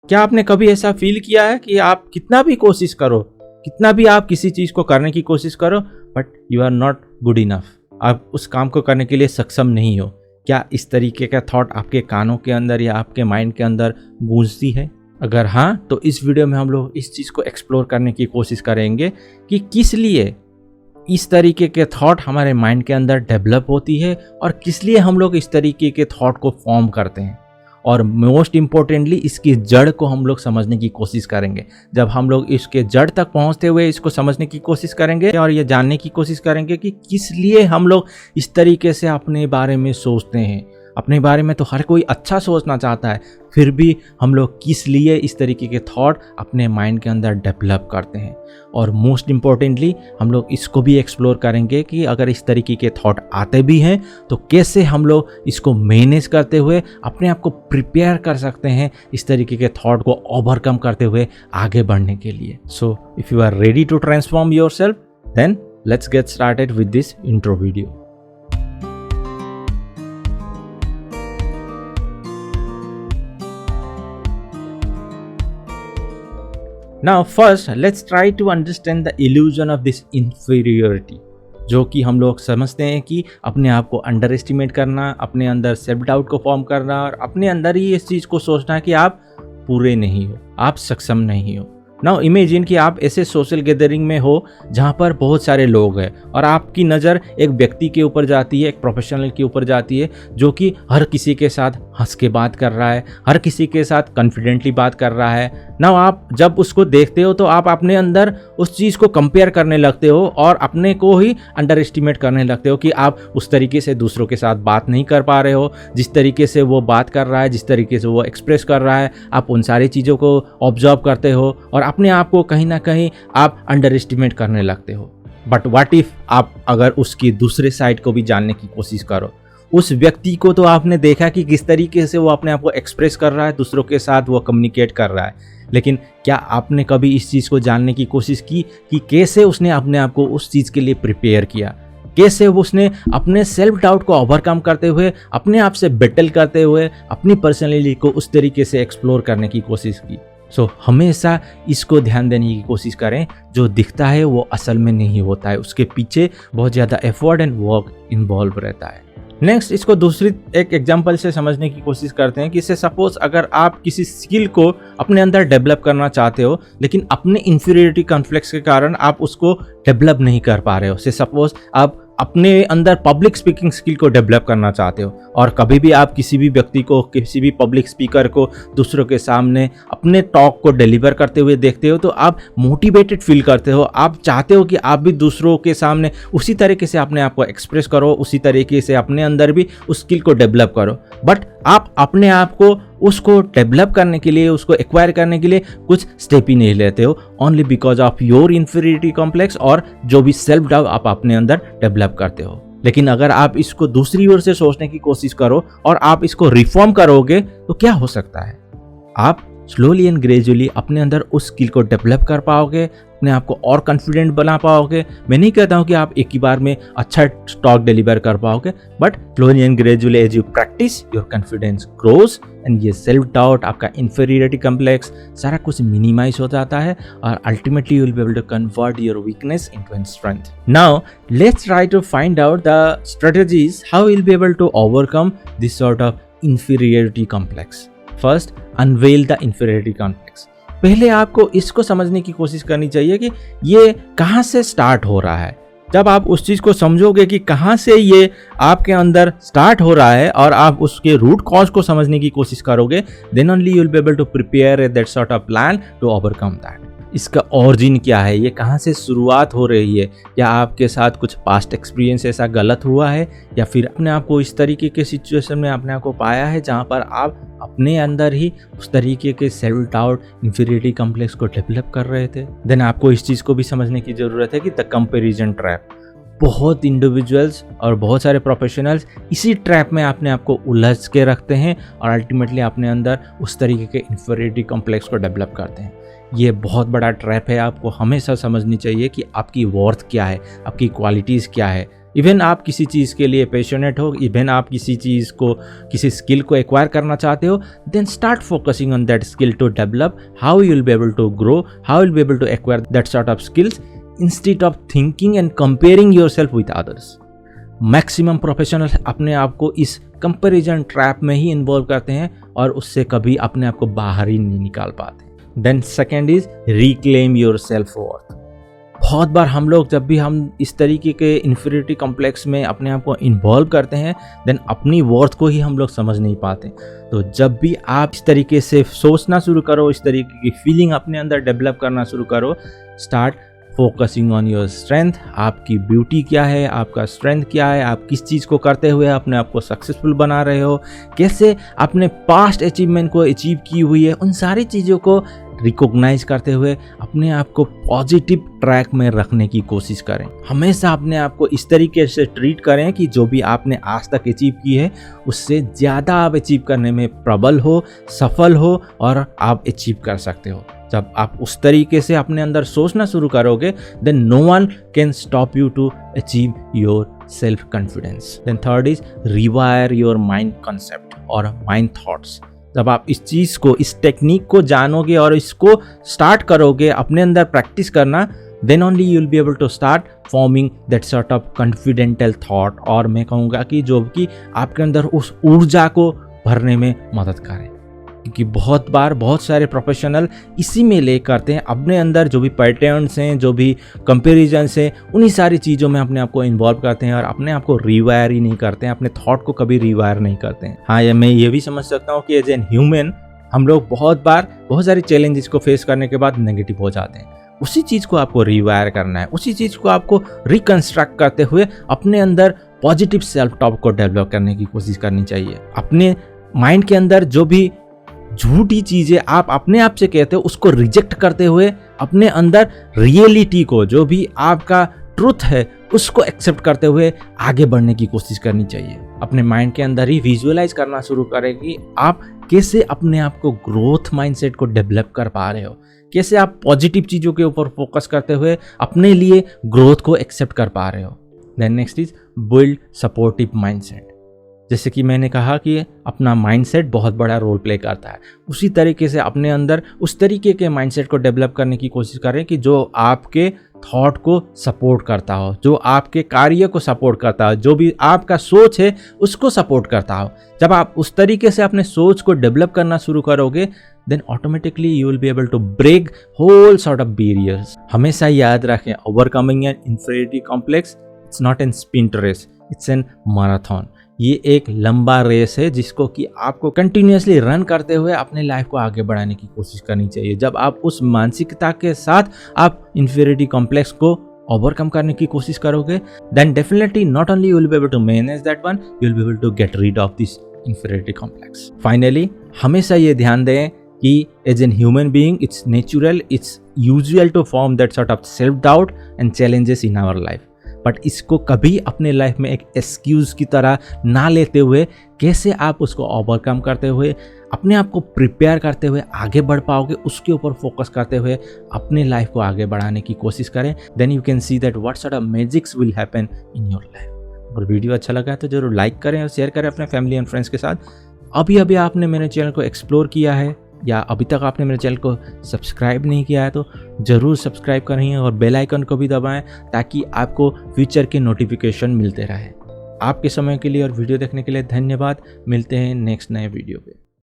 क्या आपने कभी ऐसा फील किया है कि आप कितना भी कोशिश करो, कितना भी आप किसी चीज़ को करने की कोशिश करो, but you are not good enough, आप उस काम को करने के लिए सक्षम नहीं हो? क्या इस तरीके का थॉट आपके कानों के अंदर या आपके माइंड के अंदर गूंजती है? अगर हाँ, तो इस वीडियो में हम लोग इस चीज़ को एक्सप्लोर करने की कोशिश करेंगे कि किस लिए इस तरीके के थॉट हमारे माइंड के अंदर डेवलप होती है और किस लिए हम लोग इस तरीके के थॉट को फॉर्म करते हैं, और मोस्ट इम्पोर्टेंटली इसकी जड़ को हम लोग समझने की कोशिश करेंगे। जब हम लोग इसके जड़ तक पहुंचते हुए इसको समझने की कोशिश करेंगे और ये जानने की कोशिश करेंगे कि किस लिए हम लोग इस तरीके से अपने बारे में सोचते हैं। अपने बारे में तो हर कोई अच्छा सोचना चाहता है, फिर भी हम लोग किस लिए इस तरीके के थॉट अपने माइंड के अंदर डेवलप करते हैं। और मोस्ट इम्पॉर्टेंटली हम लोग इसको भी एक्सप्लोर करेंगे कि अगर इस तरीके के थॉट आते भी हैं तो कैसे हम लोग इसको मैनेज करते हुए अपने आप को प्रिपेयर कर सकते हैं इस तरीके के थॉट को ओवरकम करते हुए आगे बढ़ने के लिए। So if you are ready to transform yourself, then let's get started with this intro video. Now first let's try to understand the illusion of this inferiority, जो कि हम लोग समझते हैं कि अपने आप को अंडर एस्टिमेट करना, अपने अंदर सेल्फ डाउट को फॉर्म करना और अपने अंदर ही इस चीज़ को सोचना कि आप पूरे नहीं हो, आप सक्षम नहीं हो। नाउ इमेजिन कि आप ऐसे सोशल गैदरिंग में हो जहाँ पर बहुत सारे लोग हैं और आपकी नज़र एक व्यक्ति के ऊपर जाती है, एक प्रोफेशनल के ऊपर जाती है जो कि हर किसी के साथ हंस के बात कर रहा है, हर किसी के साथ कॉन्फिडेंटली बात कर रहा है। नाउ आप जब उसको देखते हो तो आप अपने अंदर उस चीज़ को कंपेयर करने लगते हो और अपने को ही अंडर एस्टिमेट करने लगते हो कि आप उस तरीके से दूसरों के साथ बात नहीं कर पा रहे हो, जिस तरीके से वो बात कर रहा है, जिस तरीके से वो एक्सप्रेस कर रहा है, आप उन सारी चीज़ों को ऑब्जर्व करते हो और अपने आप को कहीं ना कहीं आप अंडर एस्टिमेट करने लगते हो। बट व्हाट इफ आप अगर उसकी दूसरे साइड को भी जानने की कोशिश करो, उस व्यक्ति को तो आपने देखा कि किस तरीके से वो अपने आप को एक्सप्रेस कर रहा है, दूसरों के साथ वो कम्युनिकेट कर रहा है, लेकिन क्या आपने कभी इस चीज़ को जानने की कोशिश की कि कैसे उसने अपने आप को उस चीज़ के लिए प्रिपेयर किया, कैसे उसने अपने सेल्फ डाउट को ओवरकम करते हुए, अपने आप से बैटल करते हुए अपनी पर्सनैलिटी को उस तरीके से एक्सप्लोर करने की कोशिश की। सो हमेशा इसको ध्यान देने की कोशिश करें, जो दिखता है वो असल में नहीं होता है, उसके पीछे बहुत ज़्यादा एफर्ट एंड वर्क इन्वॉल्व रहता है। नेक्स्ट इसको दूसरी एक एग्जांपल से समझने की कोशिश करते हैं कि इससे सपोज अगर आप किसी स्किल को अपने अंदर डेवलप करना चाहते हो लेकिन अपने इन्फीरियरिटी कॉम्प्लेक्स के कारण आप उसको डेवलप नहीं कर पा रहे हो। से सपोज आप अपने अंदर पब्लिक स्पीकिंग स्किल को डेवलप करना चाहते हो और कभी भी आप किसी भी व्यक्ति को, किसी भी पब्लिक स्पीकर को दूसरों के सामने अपने टॉक को डिलीवर करते हुए देखते हो तो आप मोटिवेटेड फील करते हो, आप चाहते हो कि आप भी दूसरों के सामने उसी तरीके से अपने आप को एक्सप्रेस करो, उसी तरीके से अपने अंदर भी उस स्किल को डेवलप करो, बट आप अपने आप को उसको डेवलप करने के लिए, उसको एक्वायर करने के लिए कुछ स्टेप ही नहीं लेते हो, only because of your inferiority complex और जो भी सेल्फ डाउट आप अपने अंदर डेवलप करते हो। लेकिन अगर आप इसको दूसरी ओर से सोचने की कोशिश करो और आप इसको रिफॉर्म करोगे तो क्या हो सकता है, आप स्लोली एंड ग्रेजुअली अपने अंदर उस स्किल को डेवलप कर पाओगे, अपने आप को और कॉन्फिडेंट बना पाओगे। मैं नहीं कहता हूँ कि आप एक ही बार में अच्छा स्टॉक डिलीवर कर पाओगे, but slowly and gradually as you practice your confidence grows and ये सेल्फ डाउट, आपका इन्फीरियरिटी कॉम्प्लेक्स सारा कुछ मिनिमाइज हो जाता है और ultimately you will be able to convert your weakness into strength. Now let's try to find out the strategies how will be able to overcome this sort of inferiority complex. First, unveil the inferiority complex. पहले आपको इसको समझने की कोशिश करनी चाहिए कि ये कहाँ से स्टार्ट हो रहा है। जब आप उस चीज़ को समझोगे कि कहाँ से ये आपके अंदर स्टार्ट हो रहा है और आप उसके रूट कॉज को समझने की कोशिश करोगे, then only you will be able to prepare that sort of plan to overcome that. इसका ओरिजिन क्या है, ये कहाँ से शुरुआत हो रही है, या आपके साथ कुछ पास्ट एक्सपीरियंस ऐसा गलत हुआ है, या फिर अपने आप को इस तरीके के सिचुएशन में अपने आप को पाया है जहाँ पर आप अपने अंदर ही उस तरीके के सेल्फ डाउट, इन्फीरियरिटी कॉम्प्लेक्स को डेवलप कर रहे थे। देन आपको इस चीज़ को भी समझने की ज़रूरत है कि द कंपैरिजन ट्रैप। बहुत इंडिविजुअल्स और बहुत सारे प्रोफेशनल्स इसी ट्रैप में अपने आप को उलझ के रखते हैं और अल्टीमेटली अपने अंदर उस तरीके के इन्फीरियरिटी कॉम्प्लेक्स को डेवलप करते हैं। ये बहुत बड़ा ट्रैप है। आपको हमेशा समझनी चाहिए कि आपकी वर्थ क्या है, आपकी क्वालिटीज़ क्या है, इवन आप किसी चीज़ के लिए पैशनेट हो, इवन आप किसी चीज़ को, किसी स्किल को एक्वायर करना चाहते हो, then start focusing on that skill to develop how you will be able to grow, how you will be able to acquire that sort of skills instead of thinking and comparing yourself with others. Maximum professional अपने आप को इस comparison trap में ही involve करते हैं और उससे कभी अपने आप को बाहर ही नहीं निकाल पाते। Then second is reclaim your self worth. बहुत बार हम लोग जब भी हम इस तरीके के इन्फीरियरिटी कॉम्प्लेक्स में अपने आप को इन्वॉल्व करते हैं, देन अपनी वर्थ को ही हम लोग समझ नहीं पाते। तो जब भी आप इस तरीके से सोचना शुरू करो, इस तरीके की फीलिंग अपने अंदर डेवलप करना शुरू करो, start focusing on your strength. आपकी ब्यूटी क्या है, आपका स्ट्रेंथ क्या है, आप किस चीज़ को करते हुए अपने आप को सक्सेसफुल बना रहे हो, कैसे अपने पास्ट अचीवमेंट को अचीव की हुई है, उन सारी चीज़ों को रिकॉग्नाइज करते हुए अपने आप को पॉजिटिव ट्रैक में रखने की कोशिश करें। हमेशा अपने आप को इस तरीके से ट्रीट करें कि जो भी आपने आज तक अचीव की है उससे ज़्यादा आप अचीव करने में प्रबल हो, सफल हो और आप अचीव कर सकते हो। जब आप उस तरीके से अपने अंदर सोचना शुरू करोगे, then no one can stop you to achieve your self confidence. Then third is rewire your mind concept और माइंड थॉट्स। जब आप इस चीज़ को, इस टेक्निक को जानोगे और इसको स्टार्ट करोगे अपने अंदर प्रैक्टिस करना, then only you will be able to start forming that sort of confidential thought. और मैं कहूँगा कि जो कि आपके अंदर उस ऊर्जा को भरने में मदद करे, क्योंकि बहुत बार बहुत सारे प्रोफेशनल इसी में ले करते हैं, अपने अंदर जो भी पैटर्न्स हैं, जो भी कंपेरिजन्स हैं, उन्हीं सारी चीज़ों में अपने आप को इन्वॉल्व करते हैं और अपने आप को रिवायर ही नहीं करते हैं, अपने थॉट को कभी रिवायर नहीं करते हैं। हाँ, मैं ये भी समझ सकता हूँ कि एज एन ह्यूमन हम लोग बहुत बार बहुत सारे चैलेंजेस को फेस करने के बाद नेगेटिव हो जाते हैं। उसी चीज़ को आपको रिवायर करना है, उसी चीज़ को आपको रिकंस्ट्रक्ट करते हुए अपने अंदर पॉजिटिव सेल्फ टॉक को डेवलप करने की कोशिश करनी चाहिए। अपने माइंड के अंदर जो भी झूठी चीजें आप अपने आप से कहते हो उसको रिजेक्ट करते हुए अपने अंदर रियलिटी को, जो भी आपका ट्रुथ है, उसको एक्सेप्ट करते हुए आगे बढ़ने की कोशिश करनी चाहिए। अपने माइंड के अंदर ही विजुअलाइज करना शुरू करें कि आप कैसे अपने आप को ग्रोथ माइंडसेट को डेवलप कर पा रहे हो, कैसे आप पॉजिटिव चीज़ों के ऊपर फोकस करते हुए अपने लिए ग्रोथ को एक्सेप्ट कर पा रहे हो। Then next is build supportive mindset. जैसे कि मैंने कहा कि अपना माइंडसेट बहुत बड़ा रोल प्ले करता है, उसी तरीके से अपने अंदर उस तरीके के माइंडसेट को डेवलप करने की कोशिश करें कि जो आपके थॉट को सपोर्ट करता हो, जो आपके कार्य को सपोर्ट करता हो, जो भी आपका सोच है उसको सपोर्ट करता हो। जब आप उस तरीके से अपने सोच को डेवलप करना शुरू करोगे, then automatically you will be able to break whole sort of barriers. हमेशा याद रखें, overcoming an inferiority complex it's not an sprint race, it's an marathon. ये एक लंबा रेस है जिसको कि आपको कंटिन्यूसली रन करते हुए अपने लाइफ को आगे बढ़ाने की कोशिश करनी चाहिए। जब आप उस मानसिकता के साथ आप इन्फीरियरिटी कॉम्प्लेक्स को ओवरकम करने की कोशिश करोगे, then definitely not only you will be able to manage that one, you will be able to get rid of this inferiority complex. Finally हमेशा ये ध्यान दें कि as an human being it's natural, it's usual to form that sort of self doubt and challenges in our life, but इसको कभी अपने life में एक एक्सक्यूज की तरह ना लेते हुए कैसे आप उसको ओवरकम करते हुए अपने आप को प्रिपेयर करते हुए आगे बढ़ पाओगे, उसके ऊपर फोकस करते हुए अपने लाइफ को आगे बढ़ाने की कोशिश करें। Then you can see that what sort of magics will happen in your life. और वीडियो अच्छा लगा है तो जरूर लाइक करें और शेयर करें अपने फैमिली एंड फ्रेंड्स के साथ। अभी आपने मेरे चैनल को एक्सप्लोर किया है या अभी तक आपने मेरे चैनल को सब्सक्राइब नहीं किया है तो ज़रूर सब्सक्राइब करें और बेल आइकन को भी दबाएं ताकि आपको फ्यूचर के नोटिफिकेशन मिलते रहे। आपके समय के लिए और वीडियो देखने के लिए धन्यवाद। मिलते हैं नेक्स्ट नए वीडियो पे।